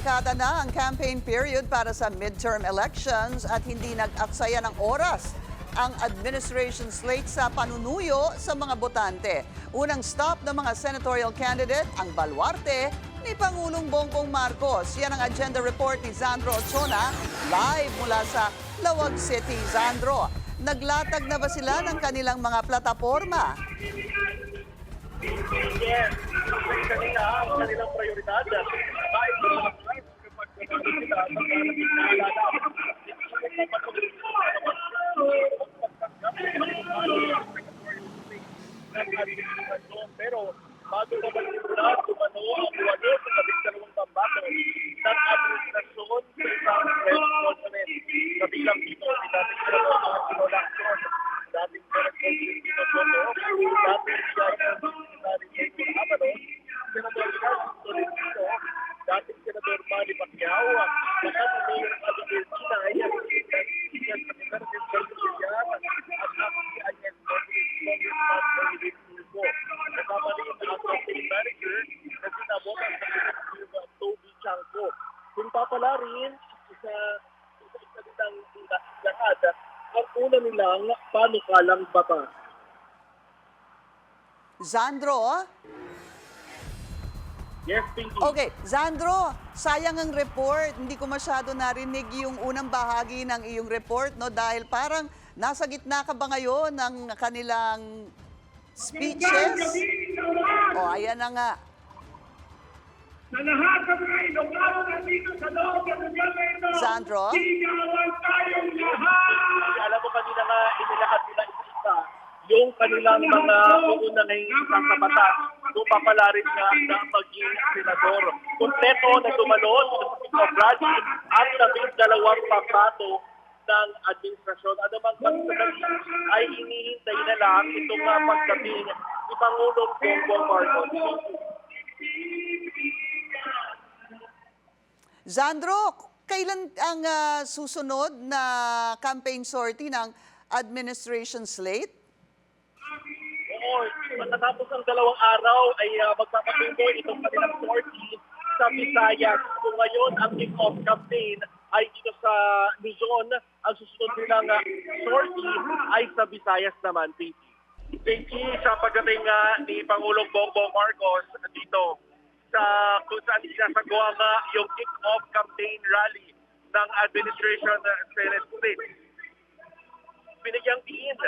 Barkada na ang campaign period para sa midterm elections at hindi nag-aksaya ng oras ang administration slate sa panunuyo sa mga botante. Unang stop ng mga senatorial candidate ang baluarte ni Pangulong Bongbong Marcos. Yan ang agenda report ni Zandro Ochona live mula sa Lawag City. Zandro, naglatag na ba sila ng kanilang mga plataporma? Yes, kanina ang kanilang prioridad. Kahit sa mga kapag sila, pero bago naman sila tumano ang buwado sa labing dalawang pambato ng administrasyon sa isang press conference. Kabilang dito, si dating senador mga sinolaksyon, dating senador Tito Soto, dating Secretary Abado, Senador Carlos Tolentino, dating Senador Manny Pacquiao, dating Mayor Alvin Sinay, dating Representative Sergio Villar, at si Agnes Congressman David Tulfo. Kasama rin ang campaign manager na sinabot ang Secretary Toby Chanco. Kung papala rin sa isang lahat, ang una nilang panukalang bata. Zandro? Yes, Pinky. Okay, Zandro, sayang ang report. Hindi ko masyado narinig yung unang bahagi ng iyong report, no? Dahil parang nasa gitna ka ba ngayon ng kanilang speeches? O, ayan na nga. Na lahat ng mga Ilocano nandito sa loob ng lugar na ito, Sandro? sigawan tayong lahat! Alam mo kanina nga inilakad nila isa yung kanilang mga uunang isang kabataan kung papalarin nga na maging senador. Kompleto na tumalon sa Brady at 12 pambato ng administrasyon. Ano bang pagsasabi ay hinihintay na lang itong pagdating ni Pangulong Bongbong Marcos. Zandro, kailan ang susunod na campaign sortie ng administration slate? Oo, matapos ang 2 araw ay magpapatuloy itong kanilang sortie sa Visayas. So ngayon, ang kick-off campaign ay dito sa Luzon. Ang susunod nilang sortie ay sa Visayas naman, Pinky. Pinky, sa pagdating ni Pangulong Bongbong Marcos dito sa kung saan sinasagawa nga yung kick-off campaign rally ng Administration Senate Slate. Binigyang diin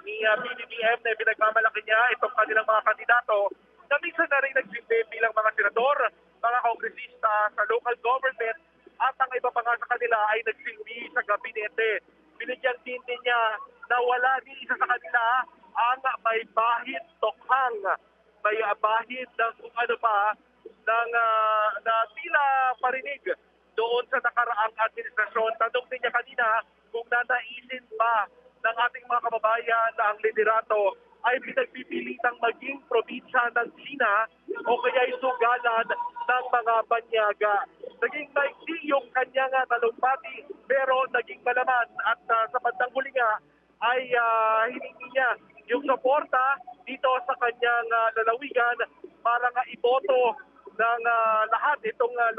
ni BBM na pinagmamalaki niya itong kanilang mga kandidato na minsan na rin nagsilbi bilang mga senador, mga kongresista sa local government at ang iba pa nga sa kanila ay nagsilbi sa gabinete. Binigyang diin din niya na wala din isa sa kanila ang may bahid tokhang, may bahid ng kung ano pa na tila parinig doon sa nakaraang administrasyon. Tanong din niya kanina kung nanaisin ba ng ating mga kababayan na ang liderato ay pinagpipilitang maging probinsya ng China o kaya sugalan ng mga banyaga. Naging maiksi yung kanyang talumpati pero naging malaman at sa bandang huli nga ay hiningi niya yung suporta dito sa kanyang lalawigan para nga iboto ng lahat itong 12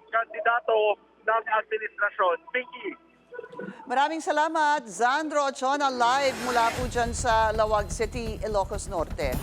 kandidato ng administrasyon. Pinky. Maraming salamat, Zandro Ochona, live mula po dyan sa Lawag City, Ilocos Norte.